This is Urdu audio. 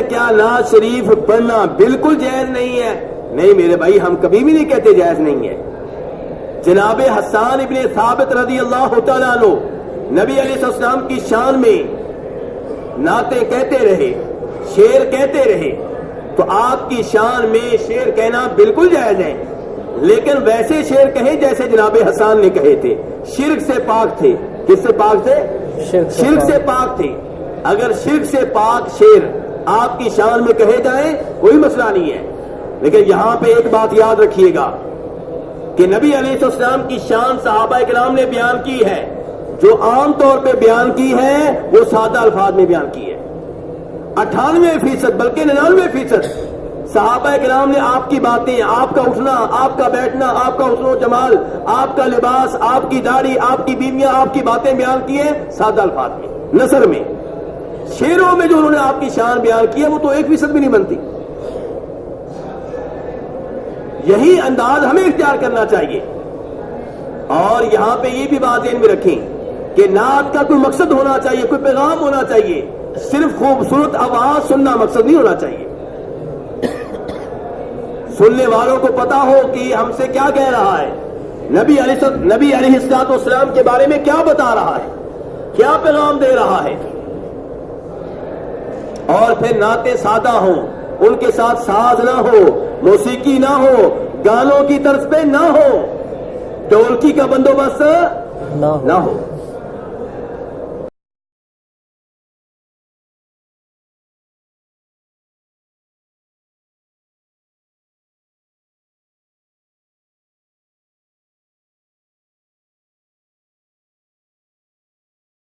کیا نعت شریف پڑھنا بالکل جائز نہیں ہے؟ نہیں میرے بھائی، ہم کبھی بھی نہیں کہتے جائز نہیں ہے۔ جناب حسان ابن ثابت رضی اللہ تعالیٰ عنہ نبی علیہ السلام کی شان میں نعتیں کہتے رہے، شعر کہتے رہے، تو آپ کی شان میں شعر کہنا بالکل جائز ہے، لیکن ویسے شعر کہیں جیسے جناب حسان نے کہے تھے، شرک سے پاک تھے۔ کس سے پاک تھے؟ شرک سے پاک تھے۔ اگر شرک سے پاک شعر آپ کی شان میں کہے جائیں کوئی مسئلہ نہیں ہے، لیکن یہاں پہ ایک بات یاد رکھیے گا کہ نبی علیہ السلام کی شان صحابہ کرام نے بیان کی ہے، جو عام طور پہ بیان کی ہے وہ سادہ الفاظ میں بیان کی ہے۔ 98% بلکہ 99% صحابہ کرام نے آپ کی باتیں، آپ کا اٹھنا، آپ کا بیٹھنا، آپ کا حسن و جمال، آپ کا لباس، آپ کی داڑھی، آپ کی بیویاں، آپ کی باتیں بیان کی ہیں سادہ الفاظ میں، نثر میں۔ شعروں میں جو انہوں نے آپ کی شان بیان کی ہے وہ تو 1% بھی نہیں بنتی۔ یہی انداز ہمیں اختیار کرنا چاہیے، اور یہاں پہ یہ بھی بات ذہن میں رکھیں کہ نعت کا کوئی مقصد ہونا چاہیے، کوئی پیغام ہونا چاہیے، صرف خوبصورت آواز سننا مقصد نہیں ہونا چاہیے۔ سننے والوں کو پتا ہو کہ ہم سے کیا کہہ رہا ہے، نبی علیہ السلام کے بارے میں کیا بتا رہا ہے، کیا پیغام دے رہا ہے۔ اور پھر نعتیں سادہ ہوں، ان کے ساتھ ساز نہ ہو، موسیقی نہ ہو، گانوں کی طرز پہ نہ ہو، ڈھولکی کا بندوبست نہ ہو۔